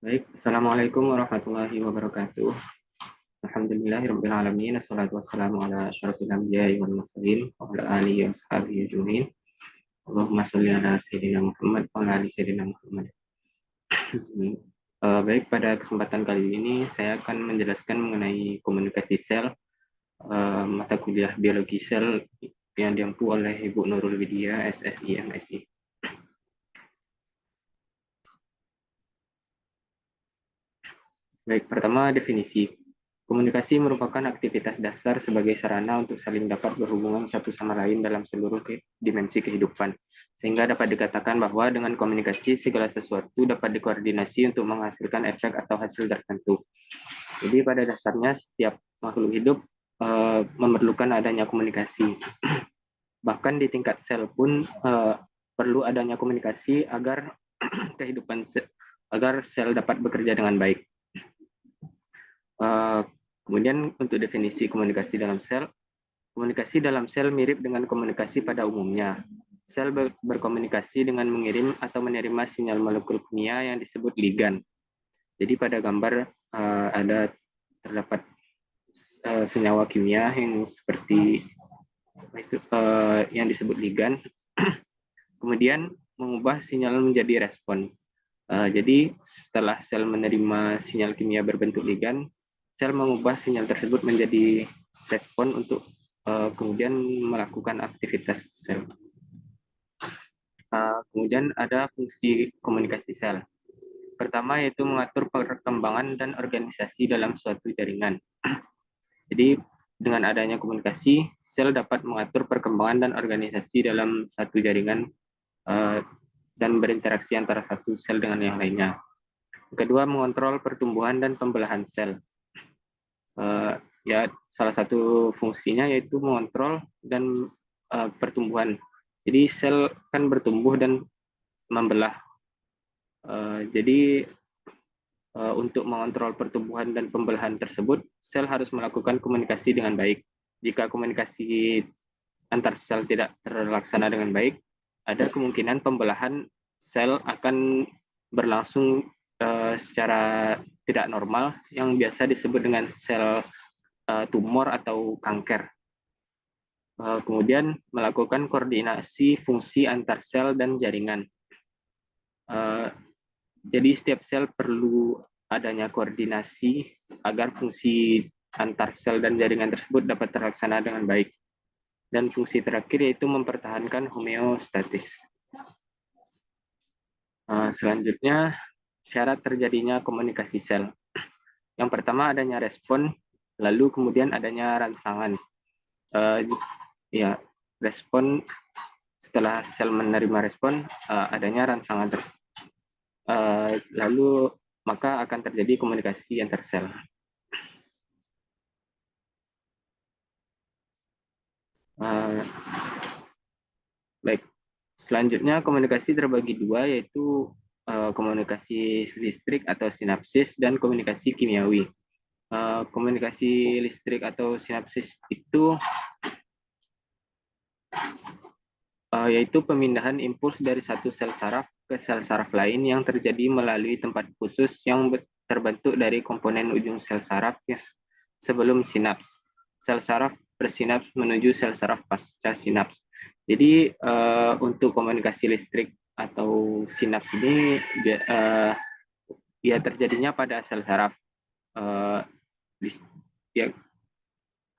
Baik, Assalamualaikum warahmatullahi wabarakatuh. Alhamdulillahirabbil alamin, wassalatu wassalamu ala asyrofil anbiya'i wal mursalin wa ala alihi wa sahbihi ajmain. Allahumma sholli ala sayyidina Muhammad wa ala ali sayyidina Muhammad. Baik, pada kesempatan kali ini saya akan menjelaskan mengenai komunikasi sel, mata kuliah biologi sel yang diampu oleh Ibu Nurul Widya, SSI, MSI. Baik, pertama definisi. Komunikasi merupakan aktivitas dasar sebagai sarana untuk saling dapat berhubungan satu sama lain dalam seluruh dimensi kehidupan. Sehingga dapat dikatakan bahwa dengan komunikasi segala sesuatu dapat dikoordinasi untuk menghasilkan efek atau hasil tertentu. Jadi pada dasarnya setiap makhluk hidup memerlukan adanya komunikasi. Bahkan di tingkat sel pun perlu adanya komunikasi agar agar sel dapat bekerja dengan baik. Kemudian untuk definisi komunikasi dalam sel, komunikasi dalam sel mirip dengan komunikasi pada umumnya. Sel berkomunikasi dengan mengirim atau menerima sinyal molekul kimia yang disebut ligan. Jadi pada gambar terdapat senyawa kimia yang seperti yang disebut ligan, kemudian mengubah sinyal menjadi respon. Jadi setelah sel menerima sinyal kimia berbentuk ligan, sel mengubah sinyal tersebut menjadi respon untuk kemudian melakukan aktivitas sel. Kemudian ada fungsi komunikasi sel. Pertama yaitu mengatur perkembangan dan organisasi dalam suatu jaringan. Jadi dengan adanya komunikasi, sel dapat mengatur perkembangan dan organisasi dalam satu jaringan dan berinteraksi antara satu sel dengan yang lainnya. Kedua, mengontrol pertumbuhan dan pembelahan sel. Ya, salah satu fungsinya yaitu mengontrol dan pertumbuhan. Jadi sel kan bertumbuh dan membelah. Jadi untuk mengontrol pertumbuhan dan pembelahan tersebut, sel harus melakukan komunikasi dengan baik. Jika komunikasi antar sel tidak terlaksana dengan baik, ada kemungkinan pembelahan sel akan berlangsung secara tidak normal yang biasa disebut dengan sel tumor atau kanker. Kemudian melakukan koordinasi fungsi antar sel dan jaringan. Jadi setiap sel perlu adanya koordinasi agar fungsi antar sel dan jaringan tersebut dapat terlaksana dengan baik. Dan fungsi terakhir yaitu mempertahankan homeostatis. Selanjutnya, syarat terjadinya komunikasi sel. Yang pertama adanya respon, lalu kemudian adanya rangsangan. Respon setelah sel menerima respon, adanya rangsangan. Lalu maka akan terjadi komunikasi antar sel. Baik, selanjutnya komunikasi terbagi dua, yaitu komunikasi listrik atau sinapsis dan komunikasi kimiawi. Komunikasi listrik atau sinapsis itu yaitu pemindahan impuls dari satu sel saraf ke sel saraf lain yang terjadi melalui tempat khusus yang terbentuk dari komponen ujung sel saraf sebelum sinaps. Sel saraf bersinaps menuju sel saraf pasca sinaps. Jadi untuk komunikasi listrik atau sinaps ini ya terjadinya pada sel saraf.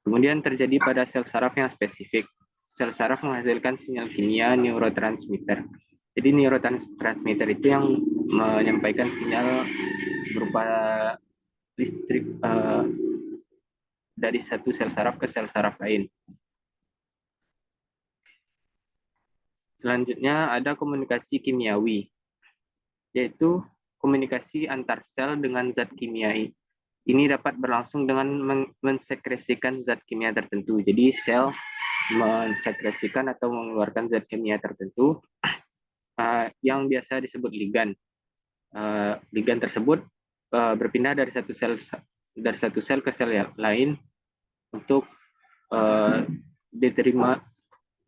Kemudian terjadi pada sel saraf yang spesifik. Sel saraf menghasilkan sinyal kimia neurotransmitter. Jadi neurotransmitter itu yang menyampaikan sinyal berupa listrik dari satu sel saraf ke sel saraf lain. Selanjutnya ada komunikasi kimiawi, yaitu komunikasi antar sel dengan zat kimiai. Ini dapat berlangsung dengan mensekresikan zat kimia tertentu. Jadi sel mensekresikan atau mengeluarkan zat kimia tertentu yang biasa disebut ligan. Ligan tersebut berpindah dari satu sel ke sel yang lain untuk diterima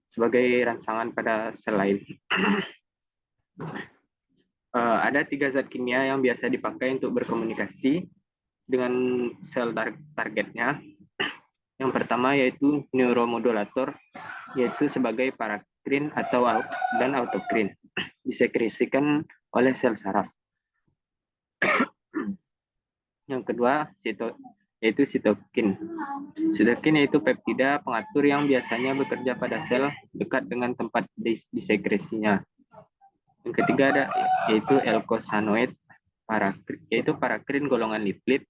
sebagai rangsangan pada sel lain. Ada 3 zat kimia yang biasa dipakai untuk berkomunikasi dengan sel targetnya. Yang pertama yaitu neuromodulator, yaitu sebagai parakrin dan autokrin, disekresikan oleh sel saraf. Yang kedua yaitu sitokin. Sitokin yaitu peptida pengatur yang biasanya bekerja pada sel dekat dengan tempat disekresinya. Yang ketiga yaitu eikosanoid, yaitu parakrin golongan lipid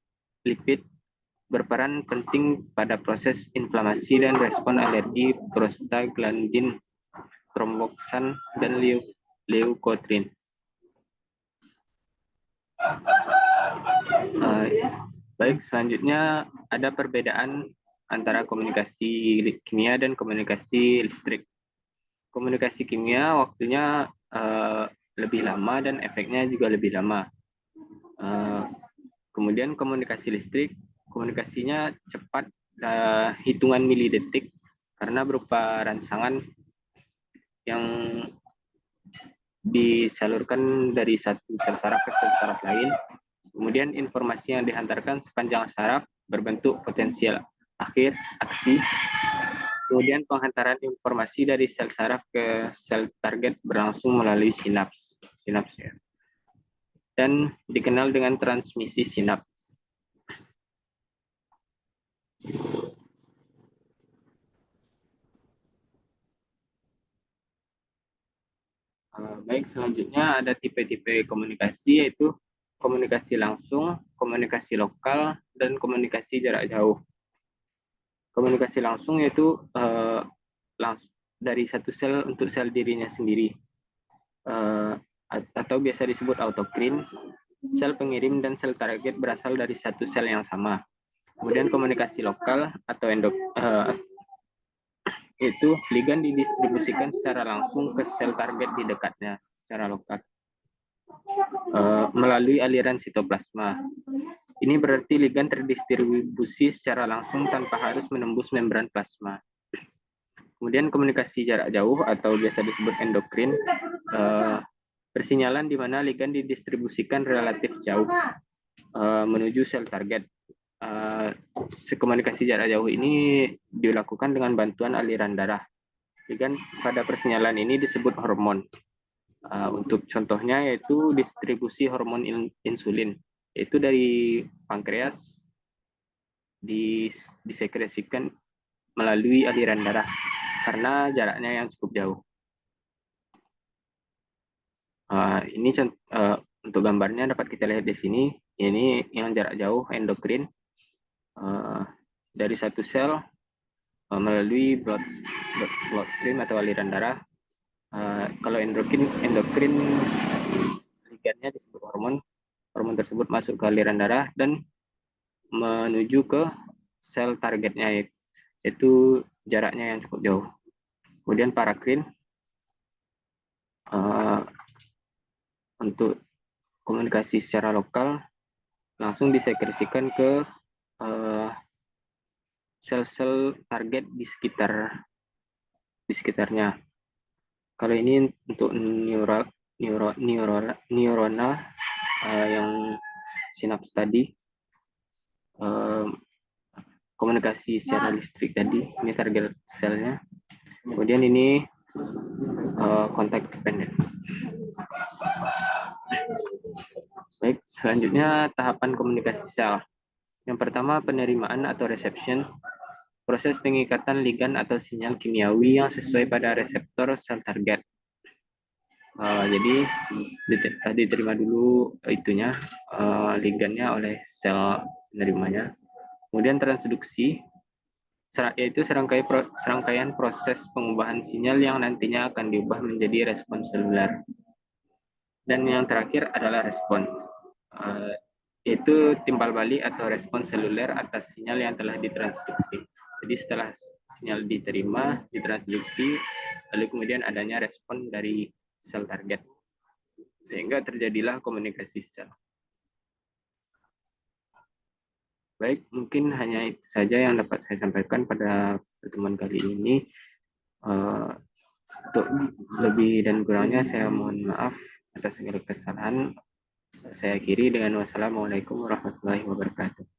berperan penting pada proses inflamasi dan respon alergi prostaglandin, tromboksan, dan leukotrin. Baik, selanjutnya ada perbedaan antara komunikasi kimia dan komunikasi listrik. Komunikasi kimia waktunya lebih lama dan efeknya juga lebih lama. Kemudian komunikasi listrik, komunikasinya cepat, hitungan milidetik, karena berupa rangsangan yang disalurkan dari satu sel saraf ke sel saraf lain. Kemudian informasi yang dihantarkan sepanjang saraf berbentuk potensial akhir aksi. Kemudian penghantaran informasi dari sel saraf ke sel target berlangsung melalui sinaps ya. Dan dikenal dengan transmisi sinaps. Baik, selanjutnya ada tipe-tipe komunikasi, yaitu komunikasi langsung, komunikasi lokal, dan komunikasi jarak jauh. Komunikasi langsung yaitu langsung dari satu sel untuk sel dirinya sendiri, atau biasa disebut autokrin. Sel pengirim dan sel target berasal dari satu sel yang sama. Kemudian komunikasi lokal atau itu ligan didistribusikan secara langsung ke sel target di dekatnya secara lokal melalui aliran sitoplasma. Ini berarti ligan terdistribusi secara langsung tanpa harus menembus membran plasma. Kemudian komunikasi jarak jauh atau biasa disebut endokrin, persinyalan di mana ligan didistribusikan relatif jauh menuju sel target. Komunikasi jarak jauh ini dilakukan dengan bantuan aliran darah. Ligan pada persinyalan ini disebut hormon. Untuk contohnya yaitu distribusi hormon insulin, yaitu dari pankreas disekresikan melalui aliran darah karena jaraknya yang cukup jauh. Ini untuk gambarnya dapat kita lihat di sini. Ini yang jarak jauh endokrin dari satu sel melalui bloodstream atau aliran darah. Kalau endokrin ligannya disebut hormon. Hormon tersebut masuk ke aliran darah dan menuju ke sel targetnya, yaitu jaraknya yang cukup jauh. Kemudian parakrin untuk komunikasi secara lokal langsung disekresikan ke sel-sel target di sekitarnya. Kalau ini untuk neuronal yang sinaps tadi, komunikasi secara listrik tadi, ini target selnya. Kemudian ini kontak dependent. Baik, selanjutnya tahapan komunikasi sel. Yang pertama, penerimaan atau reception. Proses pengikatan ligan atau sinyal kimiawi yang sesuai pada reseptor sel target. Jadi diterima dulu itunya ligannya oleh sel penerimanya. Kemudian transduksi, yaitu serangkaian proses pengubahan sinyal yang nantinya akan diubah menjadi respon seluler. Dan yang terakhir adalah respon, yaitu timbal balik atau respon seluler atas sinyal yang telah ditransduksi. Jadi setelah sinyal diterima, ditransduksi, lalu kemudian adanya respon dari sel target, sehingga terjadilah komunikasi sel. Baik, mungkin hanya itu saja yang dapat saya sampaikan pada pertemuan kali ini. Untuk lebih dan kurangnya saya mohon maaf atas segala kesalahan. Saya akhiri dengan wassalamualaikum warahmatullahi wabarakatuh.